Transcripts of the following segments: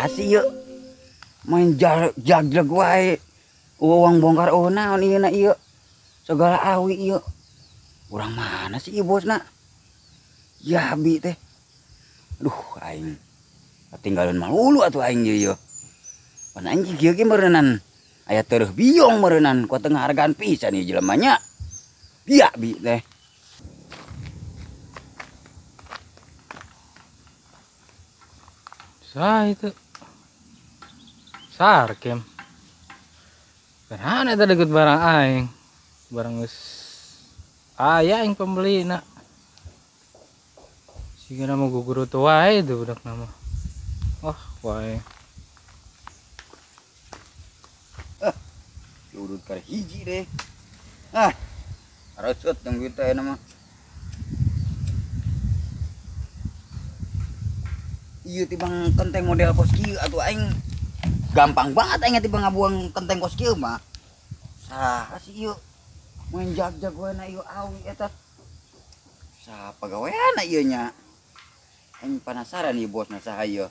sih yuk main jag wae uang bongkar naon ieu na ieu segala awi ieu urang mana sih ieu bosna jabi teh aduh aing ketinggalan malulu atuh aing ieu pan aing kieu ge meureunnan aya teureuf biong meureunnan ku tengah hargaan pisan ieu jelema nya jabi teh. Sah itu sarkem karena eta deket barang aing barang geus aya aing pembeli na sigana mau guguru teu wae itu budak nama wae urut ka hiji deh harusut tunggu teh nama iya tibang kenteng model kos kieu atuh aing gampang banget aing tibang ngabuang kenteng kos kieu mah saha sih ieu main jag-jag we na ieu awi eta saha pagaweana ieu nya aing penasaran ieu bosna saha ieu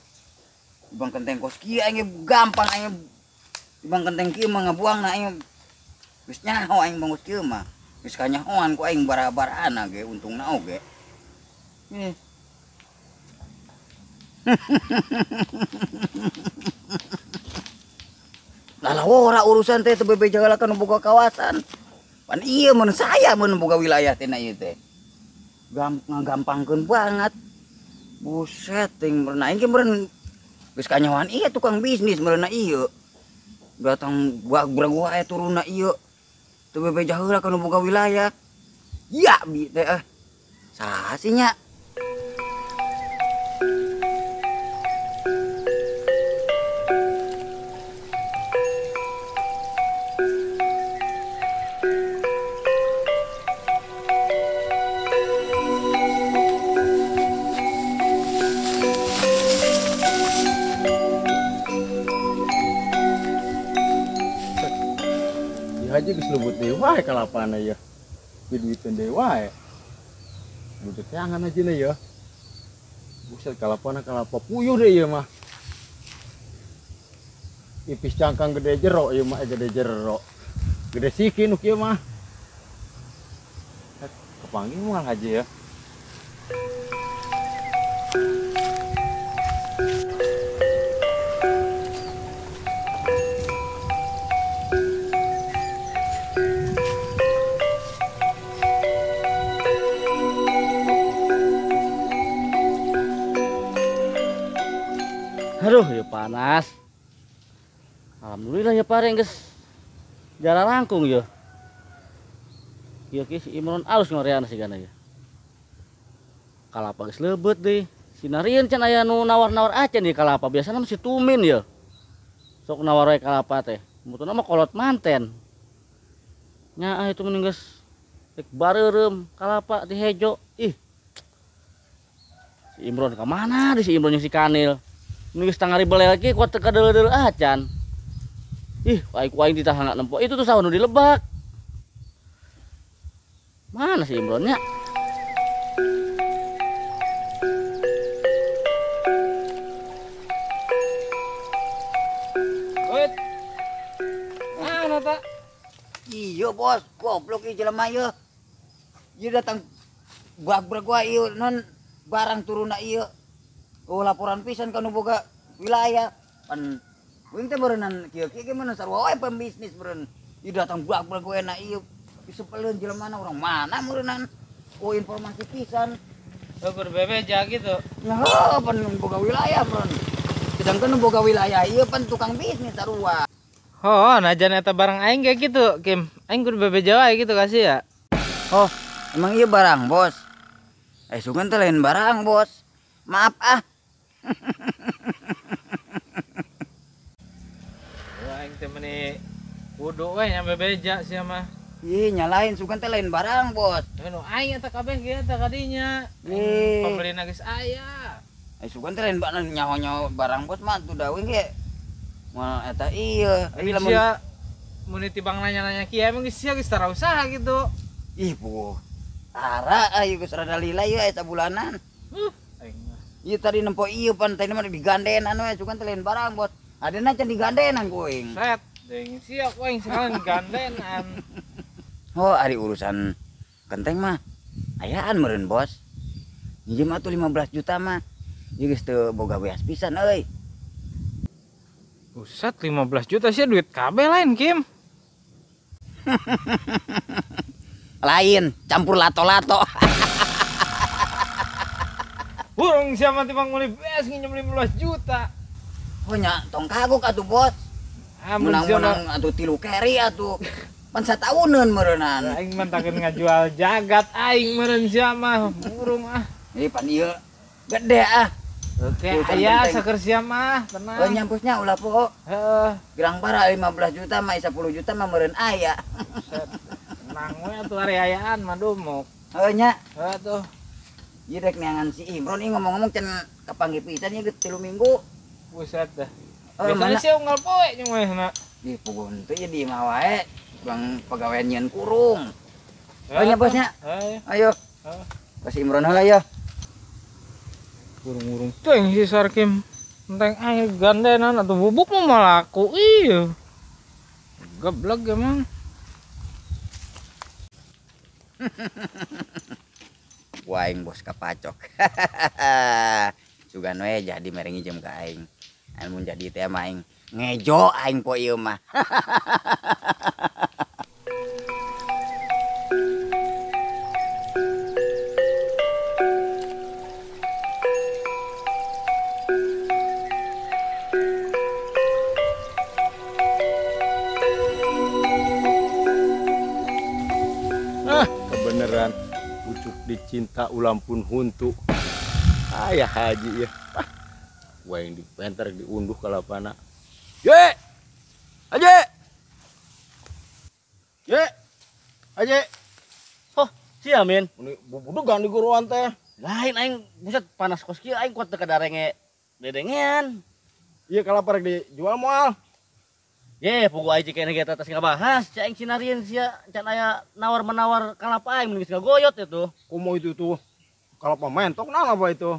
tibang kenteng kos kieu aing gampang aing tibang kenteng kieu mah ngabuangna aing geus nyaho aing bang kos kieu mah geus kanyahoan ku aing bara-barana ge untungna oge lalawora urusan teh teu bebe jagalakan boga kawasan pan ieu mun saya mun boga wilayah teh na ieu teh gampangkeun banget buset ting meurna aing ge meureun geus kanyahoan ieu tukang bisnis meurna ieu datang buag-buag wae turunna ieu teu bebe jagalakan boga wilayah ya bi teh saha sih nya. Aja geus leubeut deui wae kalapana ya. Duitkeun deui wae. Budak teangan aja na ya. Buset kalapana kalapa puyuh deui ieu mah. Ipis cangkang gede jero ieu mah gede jero. Gede siki nu kieu mah. Kepanggih moal aja ya. Aduh ya panas. Alhamdulillah ya pareng geus jalan langkung ya. Ieu ki si Imron alus ngoreana sigana ya. Kalapa geus leubeut deui. Sinarieun can aya nu nawar-nawar acan di kalapa biasana mah si tumin ya. Sok nawar wae kalapa teh. Mutuna mah kolot manten. Nya itu mending geus rek bareureum kalapa di hejo. Ih. Si Imron ka mana di si Imron jeung si Kanil? Nunggu setengah ribu lagi kuat teka dele acan. Ih, aing ditahan nempo. Itu tuh sahun dilebak. Mana sih Imronnya? wait mana tak Iya bos, goblok ieu jelema ieu. Ieu datang buag-buag wae ieu non barang turunna ieu. Oh laporan pisan kanu boga wilayah pan wing teh beureunan kieu ge mana sarua wae pembisnis beureun ieu datang buag-buag we na ieu disepeleun jelemana urang mana meureunan oh informasi pisan ukur bebeja gitu nah pan boga wilayah beureun sedangkan boga wilayah ieu pan tukang bisnis sarua najan eta barang aing kayak gitu Kim aing kudu bebeja wae gitu kasih ya oh emang ieu barang bos sugan teh lain barang bos maaf aing teh meuni kudu we nya bebeja sia mah. Ih nyalain sugan teh lain barang bos. Nu aing eta kabeh ge eta kadinya. Pembelina geus aya. Sugan teh lain nyaho-nyaho barang bos mah tuh dawing ge. Moal eta ieu. Sia mun tibang nanya-nanya kieu emang geus sia geus tara usaha gitu. Ih bu. Tara ayo geus rada lila ieu eta bulanan. Aing mah. Iya tadi nempo iya pan tadi mah digandenan we cuman telain barang bos. Ada na can digandenan kuing. Set, deng siap waing sekarang gandenan. Oh, ari urusan kenteng mah ayaan meureun bos. Nyijem atuh 15 juta mah. Ieu geus teu boga beas pisan euy. Buset 15 juta sih duit kabel lain Kim. Lain, campur lato-lato. Burung siapa timbang mulai beas nginjem 15 juta. Oh nya tong kagok atuh bos. Amun Menang-menang atuh 3 keri atuh. Pan satauneun meureunan. aing mentakeun ngajual jagat aing meureun sia mah burung ah. Pan ieu gede ah. Oke, Urusan aya kenteng. saker sia mah, tenang. Oh nyampusnya ulah po. Heeh, Girang bara 15 juta mah 10 juta mah meureun aya. set. Tenang we atuh ari ayaan mah dumuk. Oh nya, Heuh tuh. ieu rek neangan si Imron ieu ngomong-ngomong can kapanggih pisan ieu 3 minggu. Buset dah. Oh, Biasanya mana? sih unggal poe jeung we na. Di pugun teh ieu di imah wae. Bang pegawai nyeun kurung. Oh nya bosnya. Ayo. Heeh. Bos Imron heula ya. Burung-burung teuing si Sarkim. Enteng aing gandenan atuh bubuk mah malaku ieu. Geblek emang. Waing bos kapacok. Sugan we jadi mere ngijem ka aing. Mun jadi teh mah aing ngejo aing po ieu mah. Kebeneran pucuk dicinta ulam pun huntu. Ayah haji ya. Wah yang dipenter diunduh kalapana. Ye! Aje! Ye! Aje! Oh, sia min. Ini bubudugan di guruan teh. Lain aing buset panas kos kieu aing kuat teu kadarenge dedengean. Iya kalapa rek dijual moal. Ye, pugu aing kene ge atas ngabahas, cai aing sinarieun sia can aya nawar-menawar kalapa aing mending ngagoyot itu. Kumo itu tuh. Kalapa mentok nah apa itu?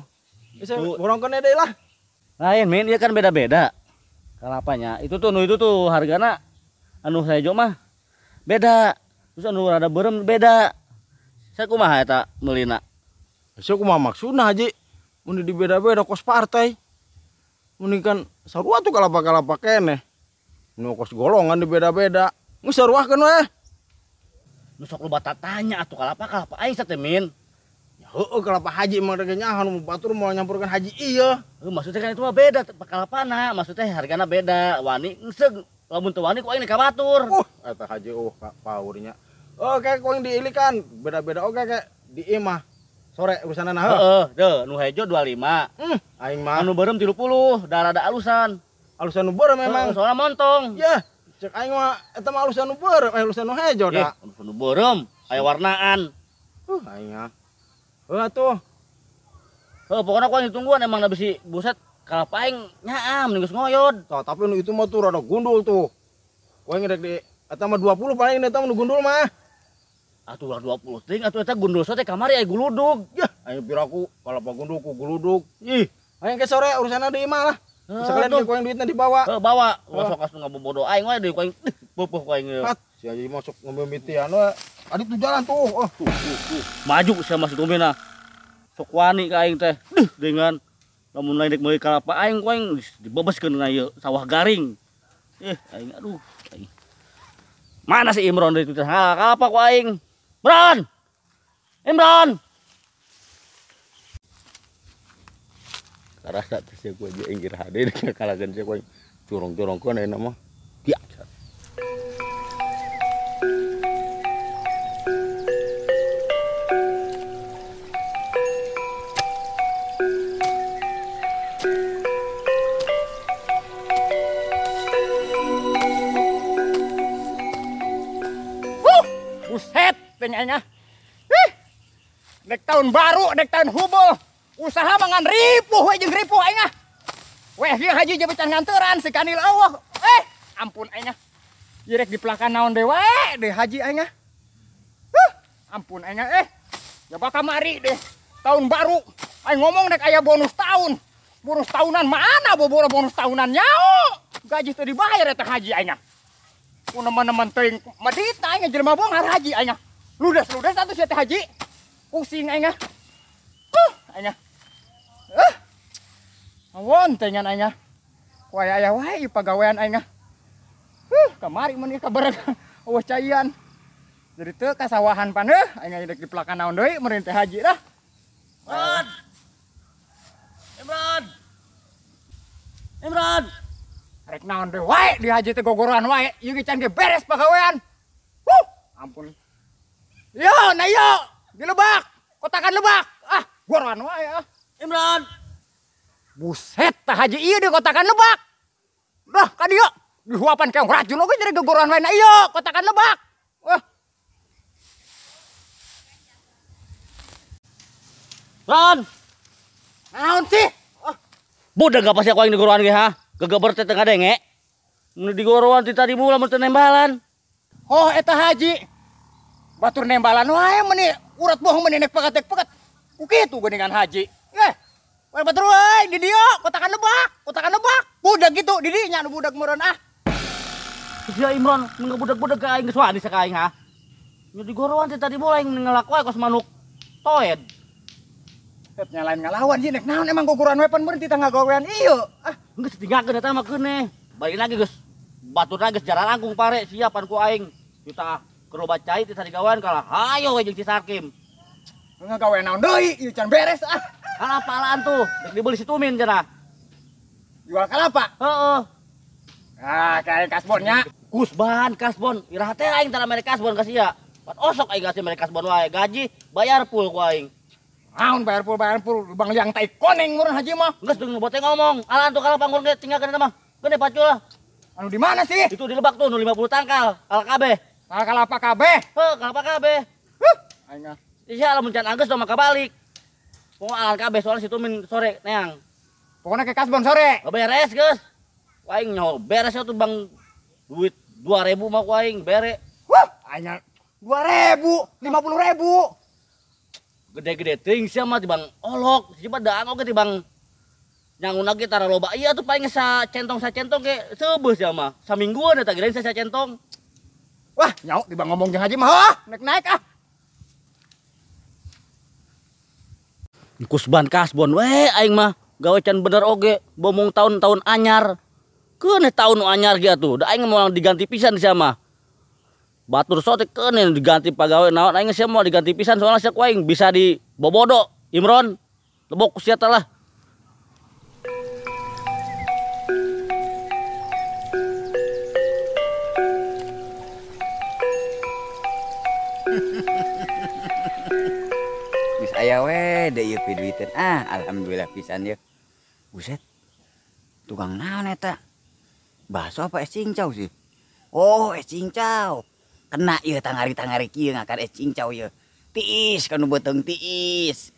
Bisa Itu. borong kene deui lah. Lain min, ieu kan beda-beda. Kalapanya. Itu tuh hargana anu saejo mah beda. Terus anu rada beureum beda. Saya kumaha eta meulina? Saya kumaha maksudna haji. Mun di beda-beda kos partai. Mun kan sarua tuh kalapa-kalapa kene. Nu kos golongan di beda-beda. Geus saruahkeun we. Nu sok lu batatanya atuh kalapa aing sa teh min. Heeh kalapa haji emang rek nyahan mau batur mau nyampurkeun haji iya. Maksudnya kan itu mah beda kalapana, maksudnya hargana beda. Wani euseuh, lamun teu wani ku aing ka batur. Eta haji paurnya. Oke koing diilikan beda-beda oke kayak di imah. Sore urusanana heuh. Heeh, teu nu hejo 25. Aing mah Anu beureum 30, da rada alusan. alusan nu beureum memang. Soalnya montong. Yah, cek aing mah eta mah alusan nu beureum, alusan nu hejo da. Anu beureum, aya warnaan. Aing mah. Tuh. Pokoknya ku aing ditungguan emang da bisi buset kalapa aing nyaam geus ngoyod. Tah, tapi nu itu mah tuh rada gundul tuh. Koing rek di eta mah 20 paling eta mah nu gundul mah. Atuh lah 20 ting atuh eta gundul sote kamari aya guludug. Yah, aing piraku kalapa gundul ku guludug. Ih, aing ke sore urusanna di imah lah. Sekalian koing duitna dibawa. Bawa, sok asup ngabobodo aing we deui ku aing peupuh ku aing. Hat, si Haji masuk ngambil mitian we. Adi tuh jalan tuh. Tuh. Maju sia masih tumina. Sok wani ka aing teh. Dengan lamun lain dek meuli kalapa aing ku aing dibebeskeun na ieu sawah garing. Aing aduh. Aing. Mana si Imron deui teh? Ha, kalapa ku aing. Imron. Imron. Karasa teh sia ku aja inggir hade dek kalagan sia ku corong-corongkeun ayeuna mah. Biasa. Buset, penyanyi. Dek tahun baru, dek tahun hubul. Usaha mangan ripuh we jeung ripuh aing ah. Weh ieu haji jabetan nganteran si kanil eueuh. Ampun aing ah. Ieu rek dipelakan naon deui we deh haji aing ah. Ampun aing ah. Jabat kamari deh. Tahun baru Aing ngomong dek aya bonus tahun. Bonus tahunan mana bobola bonus tahunan nyao. Gaji teu dibayar eta haji aing. Ku nemen-nemen teuing madita aing jelema beungar haji aing. Ludes-ludes atuh sia teh haji. Pusing aing. Aing. Awon teh ngan aing. Ku aya wae pagawean aing. Kamari mun ieu kabareng eueuh caian. Jadi teu kasawahan pan aing dek dipelakan naon deui meureun teh haji dah. Imran. Rek naon deui wae di haji teh gogoroan wae. Ieu ge can ge beres pagawean. Ampun. Yo, na yo, di Lebak. Kotakan Lebak. Goroan wae Imran. Buset, tah haji ieu di kotakan Lebak. Dah ka dieu. Dihuapan keong racun oge jadi gogoroan wae na ieu kotakan Lebak. Ron. Naon sih? Budak gak pasti aku yang digoroan ge ha. Gegeber teh tengah denge. Mun digoroan ti tadi mula mun teu nembalan. Oh, eta haji. Batur nembalan wae meuni urat bohong meuni nek pegat-pegat. Kukitu geuningan haji. Wae batur wae di dieu kotakan Lebak, kotakan Lebak. Budak gitu di dinya nu budak meureun Sia Imron, mun budak-budak ka aing geus wani sa ka aing ha. Mun digoroan ti tadi mula aing ngelak wae kos manuk toed. Nyalain ngalawan sih nek naon emang gogoroan wae pan meureun ti tangga gawean ieu. Geus tinggalkeun eta mah keuneh. Balik lagi geus. Baturna geus jaran langkung pare siapan ku aing. Kita kerobat cai ti tadi gawean kalah. Hayo we jeung si Sarkim. Ngagawean naon deui ieu can beres Kalapa-alaan tuh, dek dibeli si Tumin cenah. Jual kalapa. Heeh. Kayak kasbonnya. Kusban, kasbon. Iraha teh aing tara mere kasbon ka sia. Pan osok aing kasih mere kasbon wae. Gaji bayar full ku aing. Naon bayar full Bang Liang tai koneng meureun haji mah. Geus deung bote ngomong. Alaan tuh kalapa ngurung ge tinggalkeun eta mah. Gede pacul lah. Anu di mana sih? Itu di Lebak tuh nu 50 tangkal. Kabeh. Kalapa kabeh. Kalapa kabeh. Aing Sia lamun can anggeus mah kabalik. Pokok alaan kabeh soalnya si Tumin sore neang. pokoknya ke kasbon sore. Beres geus. Ku aing nyaho beres tuh Bang duit 2000 mah ku aing bere. Aing 2000, 50.000. Gede-gede teuing sia mah tibang olok, siapa daang oge tibang nyangun lagi tara loba. Iya tuh paling sa centong ke seubeuh sia mah. Samingguan eta geureun sa centong. Wah, nyaho tibang ngomong jeung haji mah naik Kusban kasbon we aing mah gawe can bener oge bomong tahun-tahun anyar. Keuneh tahun anyar ge atuh. Da aing mau diganti pisan sia mah. Batur sote keuneh diganti pagawe naon aing sia mau diganti pisan soalnya sia ku aing bisa di bobodo Imron. Lebok sia teh lah. Geus aya we da ieu piduiteun. Alhamdulillah pisan ye. Buset. Tukang naon eta? Bakso apa es cincau sih? Oh, es cincau. Kena ieu tangari-tangari kieu ngakan es cincau ieu. Tiis kanu beuteung tiis.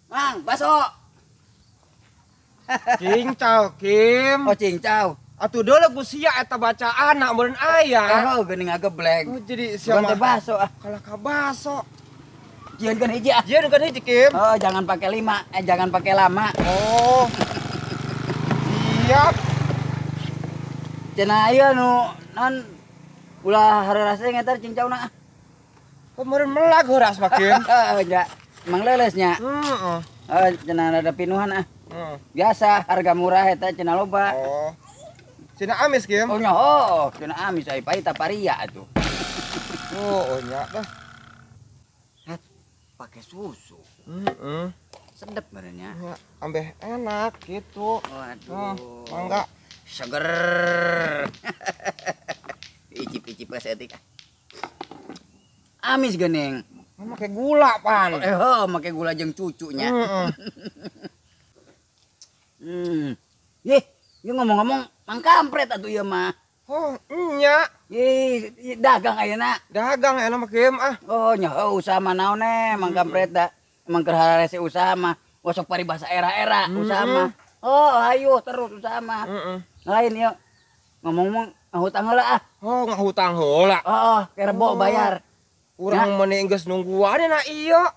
Mang, bakso. Cincau, Kim. Oh, cincau. Atuh dulu ku sia eta bacaan nak meureun aya. Oh, geuning ngageblek. Oh, jadi Bukan teh siapa? bakso Kalah ka baso. Jieun hiji ah. Dia kan hiji, Kim. Oh, jangan pakai 5, jangan pakai lama. Oh. Siap. Cenah ieu nu non ulah hareuras teh ngeter cincauna. Kok meureun melag heuras mah, Kim? Ya, emang lelesnya. Heeh. Oh, cenah ada pinuhan ah. Biasa harga murah eta cenah loba. Oh. Cina amis, Kim. Oh, nyoh, cenah amis ai pahit paria atuh. Oh, nya dah. Pakai susu. Heeh. Sedep benernya. Ya, ambeh enak gitu. Waduh. Mangga. Seger. Icip-icip setik. Amis geuning. Make gula pan. Make gula jeung cucunya. Heeh. Yeh, ieu ngomong-ngomong Mang Kampret atuh ieu mah. Oh, nya. Yeh, dagang ayeuna. Dagang enak mah, Kim ah. Oh, nya usaha mah naon Mang Kampret da. Emang keur hararese usaha mah Wasok paribasa era-era usaha mah. Oh, ayo terus usaha mah. Lain ya. Ngomong-ngomong ngahutang heula ah. Oh, ngahutang heula. Oh, kerebo bayar. Urang meuni geus nungguan na iya.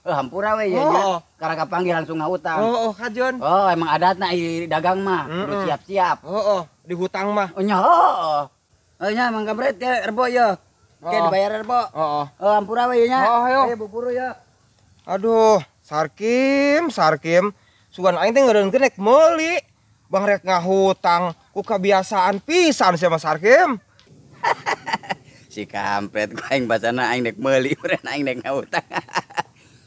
Hampura we ya. Oh. Karena kapanggil langsung ngahutang. Oh, kajeun. Oh, emang adatna i dagang mah. Kudu siap-siap. Oh, dihutang mah. Oh nya. Oh nya mangga bret ya rebo ya. Oke dibayar rebo. Oh. Oh, hampura we nya. Oh, ayo. Ayo buburu ya. Aduh, Sarkim. Sugan aing teh ngeureunkeun rek meuli. Bang rek ngahutang ku kebiasaan pisan sama Sarkim. Si kampret ku aing basana aing nek meuli urang aing nek ngahutang.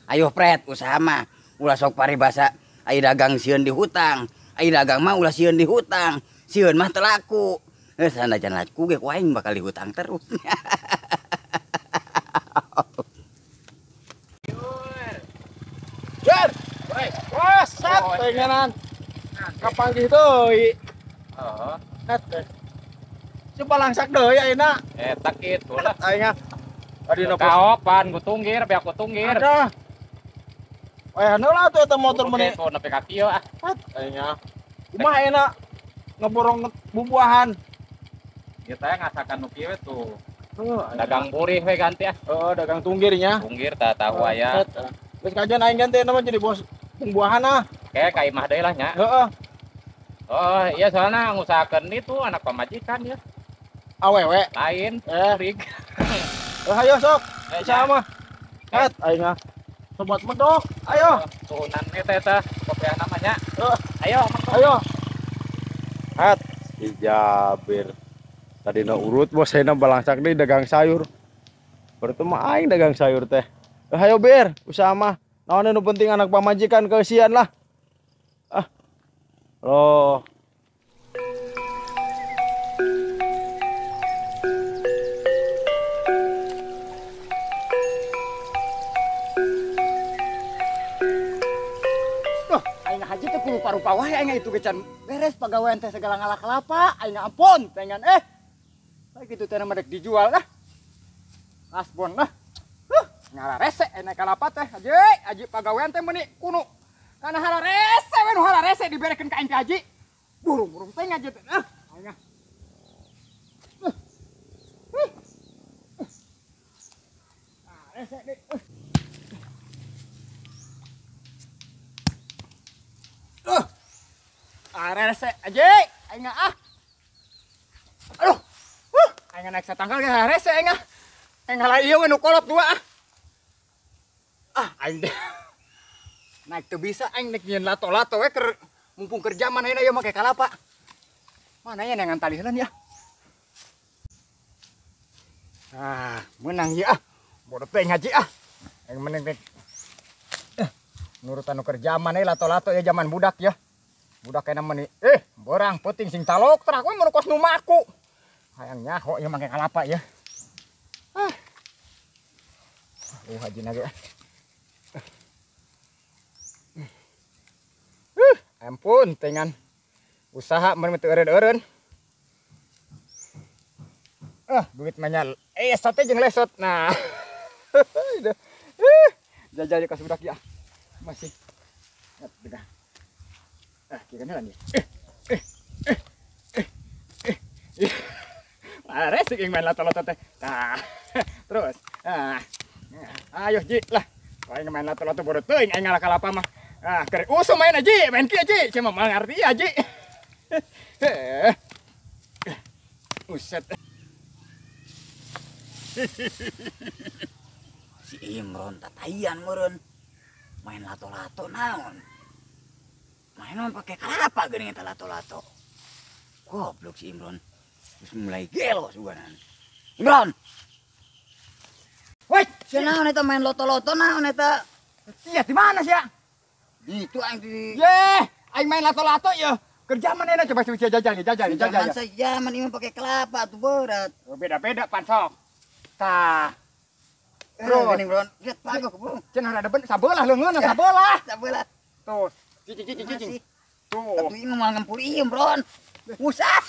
Ayo pret usaha mah. Ulah sok paribasa ai dagang sieun dihutang. Ai dagang mah ulah sieun dihutang. Sieun mah teu laku. Sanajan laku ge ku aing bakal dihutang terus. Jar. Wah, sat pengenan. Kapanggih deui. Heeh. Net. Coba langsak deui ayeuna. Eta kitu lah. Aing Adi na Kaopan ku tunggir, biar aku tunggir. ada. Heula tuh eta motor meuni. Oke, nepi ka kieu ah. Aing kumaha enak ngeborong bubuahan. Ieu teh ngasakan nu kieu tuh. Dagang burih we ganti ah. Dagang tunggirnya. Tunggir tah tahu aya. Terus kajian aing ganti nama jadi bos bubuahan ah. Oke, ka imah deui lah nya. Heeh. Oh, iya soalnya ngusahakeun itu anak pamajikan ya. Awewe. Lain, rig. Ayo sok. Sama. Kat aing sobat medok. Ayo. Tuhunan eta teh, kopiah namanya. Ayo, Ayo. Hat, si Jabir. Tadi na urut bos saya balangsak deui dagang sayur. Berarti mah aing dagang sayur teh. Ayo Bir, usaha mah. Naon nu penting anak pamajikan keusian lah. Ah. Loh. Aing haji teh kudu parupa wae aing itu gecan beres pagawean teh segala ngalah kelapa aing ampun tengan baik itu teh mah dek dijual dah kasbon dah ngalah rese enak kelapa teh aji pagawean teh meuni kuno kana hala rese we nu hala rese diberekeun ka aing teh haji burung-burung teh ngaji teh aing rese deh rese aja, aing ah. Aduh. Aing naik satangkal ge rese aing ah. Aing halah ieu we nu kolot dua ah. Aing teh. Naik teu bisa aing naik nyeun lato-lato we keur mumpung kerja mana ieu make kalapa. Mana ya nengan tali heulan ya. Menang ieu ah. Bodoh teh ngaji ah. Aing meneng teh. Nurut anu kerja mana lato-lato ya zaman budak ya. Budak kena meni, borang penting sing talok terak we mun kos nu maku. Hayang nyaho ieu make kalapa ya. Haji na ge. Ampun tengan. Usaha mun teu eureun-eureun. Duit mah nya esot teh jeung lesot. Nah. Jajal ka budak ya. Masih. Dah. Kira lah nih. Resik yang main lato-lato teh. Terus. Ayo Ji lah. Aing main lato-lato bodoh teuing aing ngalah kalapa mah. Keur usum main aja, main kieu Ji. Cuma mah ngarti ya Ji. Uset. Si Imron tatayan meureun. Main lato-lato naon? Main pakai kelapa geuning eta lato-lato. Goblok si Imron. Terus mulai gelo suganan. Imron. Woi, Si naon eta main loto-loto naon eta? iya di mana sih ya? Itu aing di Aing main lato-lato ya. Kerja mana coba jajal. jangan saja man Imron pakai kelapa tuh berat. Beda-beda pansok. Tah. Terus geuning Imron, lihat pagok bro. Cenah ada ben sabelah leungeun sabelah. Sabelah. Tuh, cicing. Tuh. Atuh ieu mah ngempul Imron. Usah.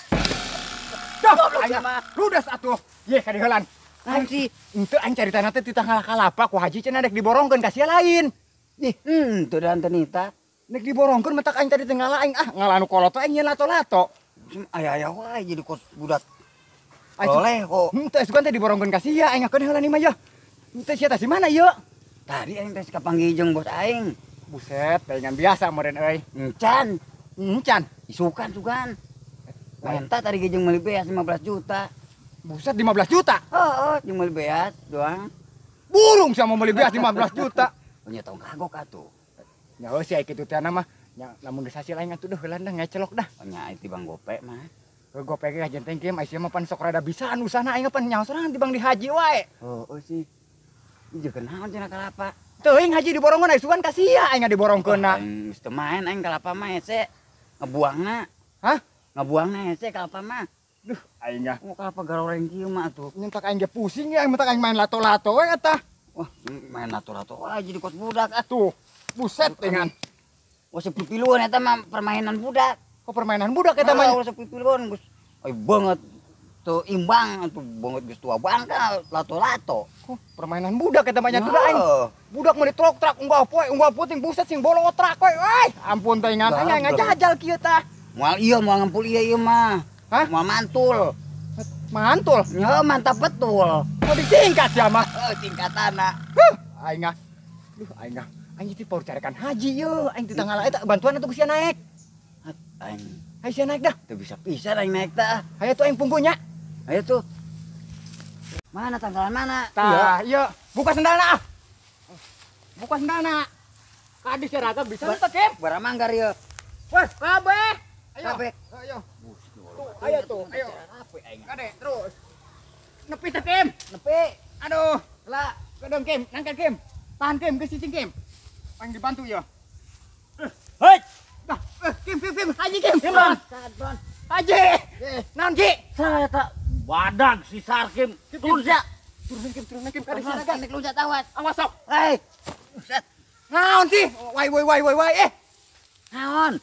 Dah, aing ludas atuh. Ye ka diheulan. Naon sih? Henteu aing caritana teh ti tanggal kalapa ku haji cenah dek diborongkeun ka sia lain. Tuh dan tenita. Nek diborongkeun matak aing tadi teu ngala aing ngalanu kolot aing nya lato-lato. Aya-aya wae jadi kos budak. Ai, Oleh kok. Henteu sugan teh diborongkeun ka sia aing akeun heula nih mah ya. Henteu sia teh si mana ieu? Tadi aing teh kapanggih jeung bos aing. Buset, taingan biasa meureun euy. Encan, Encan. isukan sugan. Menta tadi jeung meuli beas 15 juta. Buset 15 juta. Oh, jeung meuli beas doang. Burung sama meuli beas 15 juta. Punya tong kagok atuh. Ya euy sia kitu teh mah. Nya lamun geus hasil aing atuh deuh heula dah ngecelok dah. Punya itu Bang Gope mah. Gope ge ajen teh game aya mah pan sok rada bisaan usahana aing pan nyaho sorangan tibang di haji wae. Oh sih. Ieu kenaon cenah kalapa. Teuing haji diborongkeun aya sugan ka sia aing diborongkeun na. Aing geus teu main aing kalapa mah ese. Ngebuangna. Hah? Ngebuangna ese kalapa mah. Duh aing nya. Oh kalapa garoreng kieu mah atuh. Nyentak aing ge pusing ya aing mentak aing main lato-lato we eta. Wah, main lato-lato wae jadi kos budak ah. Tuh, buset dengan. Wah, sepipiluan eta mah permainan budak. Kok permainan budak eta mah. Wah, sepipiluan geus ai banget tuh imbang atuh banget geus tua bangka lato-lato. Kok permainan budak eta mah nya tuh aing. Budak mah ditrok-trak unggah puting buset sing bolong otrak we. Ampun teh ngan aing ngajajal kieu tah. Moal iya moal ngempul ieu mah. Hah? Moal mantul. Mantul. Ya mantap betul. Kok disingkat ya mah. Tingkatana. Aing ah. Duh aing ah. Aing teh baru carekan haji yeuh. Aing teu tanggal eta bantuan atuh geus sia naik. Aing Aing sia naik dah. teu bisa pisan aing naik tah. Hayu tuh aing punggunya. Ayo tuh. Mana tanggalan mana? Tah, iya. Buka sendalna ah. Buka sendalna. Kadi seragam bisa teh, Kim. Baramanggar ieu. Wes, kabeh. Ayo. Kabeh. Ayo. Tuh, ayo tuh, ayo. Kade, terus. Nepi teh, Kim. Nepi. Aduh, Lah, kedeng Kim, nangkat Kim. Tahan Kim, geus cicing Kim. Aing dibantu ya. Hei, Dah, Kim, Haji Kim. Imron. Haji. Naon Ki? saya tak badag si Sarkim. Turun sia. Turunan Kim, kade Saragam seragam. nek luncat tawat. Awas sok. Hei. Buset. Naon sih? Wai. Naon?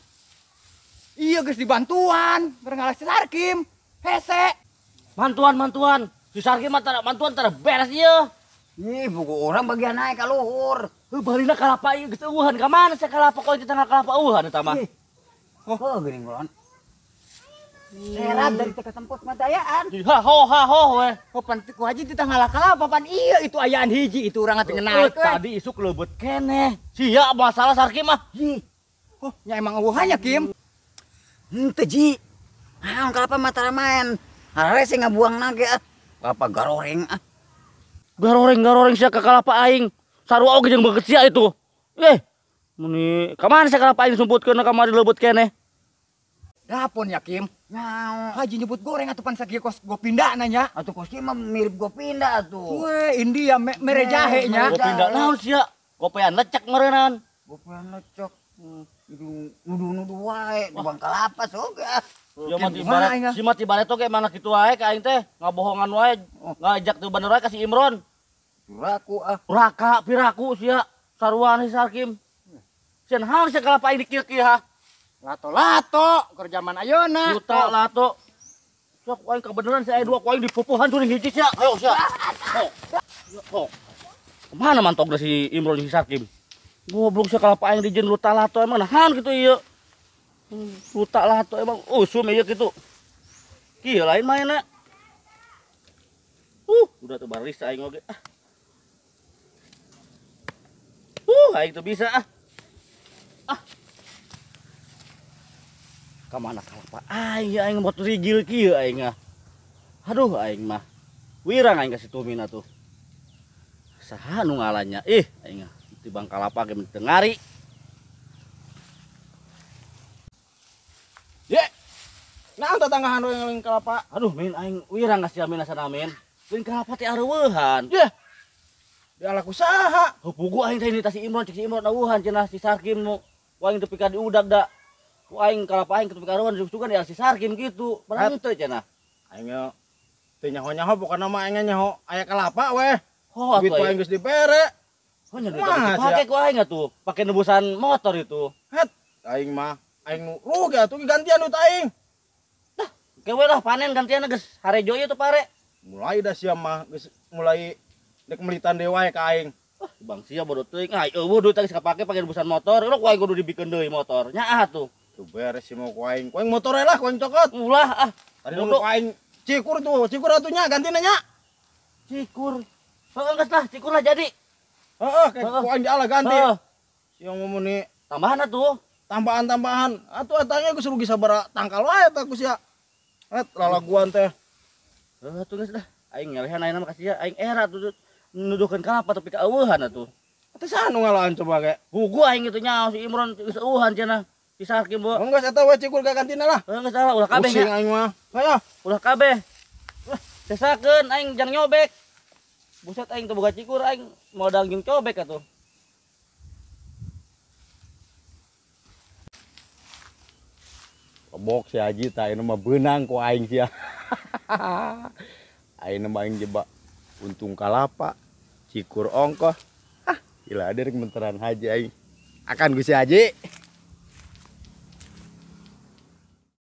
Iya geus dibantuan. Berengalah si Sarkim. Hese. Mantuan. Si Sarkim mah tara mantuan tara beres ieu. Ih, buku orang bagian naik ka luhur. Heuh balina kalapa ieu geus eueuhan ka mana sia kalapa kok kita kalapa eueuhan eta mah. Oh, gini ngulon. Serat dari teka tempos matayaan. Jadi ha ho we. Oh pan ku haji teh ngalah kalapa pan iya itu ayaan hiji itu urang atuh naik. Tadi isuk leubeut keneh. Sia masalah Sarkim mah. Ji. Oh, nya emang eueuhannya Kim. Henteu ji. Naon kalapa matara main. Harare sing ngabuang nage ah. Kalapa garoreng ah. Garoreng sia ka kalapa aing. Sarua oge jeung beukeut sia itu. Muni ka mana sia kalapa aing sumputkeun ka kamari leubeut keneh. Dapun ya Kim. Nyao. Haji nyebut goreng atuh pan sakieu kos go pindah nanya. Atuh kos kieu mah mirip go pindah atuh. Weh, India mere jahe nya. Gua pindah naon sia? Kopean lecek meureunnan. Go pindah lecok. Itu nuduh-nuduh wae di bang kalapa soga. Ya mati baret, si mati baret oge mana kitu wae ka aing teh, ngabohongan wae, ngajak teu bener wae ka si Imron. Raku ah. Raka piraku sia saruan si Sarkim. Sieun haun sia kalapa aing dikieu-kieu ha. Lato-lato kerjaman ayeuna. Juta lato. Sok aing kebeneran si aya dua ku aing dipupuhan curing hiji sia. Ayo sia. Sok. Kemana mantog da si Imron si Sarkim? Goblok sia kalapa aing dijeun luta lato emang nahan kitu ieu. Luta lato emang usum ieu kitu. Kieu lain mainna. Udah tuh baris aing oge. Aing tuh bisa Kamana kalapa aing buat rigil kieu aing Aduh aing mah. Wirang aing kasih tumina tuh. Saha nu ngalannya? Aing tibang kalapa ge teu ngari. Naon tetanggahan we ngeling kalapa? Aduh min aing wirang kasih amin asana min. Leuwih kalapa teh areueuhan. Dia laku saha? Pugu aing teh ini si Imron cek si Imron eueuhan cenah si Sarkim nu. Ku aing teu pika diudag da. Ku aing kalapa aing teu pika areueuhan sugan di si Sarkim kitu. Padahal teu cenah. Aing teu nyaho-nyaho pokona mah aing nyaho aya kalapa we. Oh Duit aing geus dipere. Oh nya pake ku aing atuh, pake nebusan motor itu. Het, aing mah aing nu rugi atuh gantian duit aing. Kewe lah panen gantian geus harejo ieu tuh pare. Mulai dah sia mah geus mulai dek melitan dewa ka aing. Bang sia bodoh teuing. Ah, eueuh duit tadi kapake pake busan motor. Lo kuaing kudu dibikeun deui motor. Nyaah tuh. Tuh beres sih mau kuaing. Kuaing motor lah, kuaing cokot. Ulah ah. Tadi mau kuaing cikur tuh, cikur atunya gantina nya. Cikur. Heeh geus lah, cikur lah jadi. Heeh, kayak kuaing di ala ganti. Heeh. Siang ngomong nih Tambahan atuh. tambahan-tambahan. Atuh atanya geus rugi sabaraha tangkal wae tah ku sia. Lalaguan teh. Tuh geus dah. Aing ngelehan ayeuna mah kasih aing era tuh nuduhkeun kalapa tapi kaeueuhan atuh. Teh sanu ngalaan coba ge. Gugu aing gitu nyaho si Imron geus eueuhan cenah. Si Sarkim bo. Enggeus eta we cikur ka gantina lah. Geus salah ulah kabeh Pusing nya. aing mah. Aya. Ulah kabeh. Desakeun aing jang nyobek. Buset aing teu boga cikur aing modal jeung cobek atuh. Kebok si Haji tah ayeuna mah beunang ku aing sia. Ayeuna mah aing jebak untung kalapa, cikur ongkoh. Gila ada rek menteran Haji aing. Akan ku si Haji.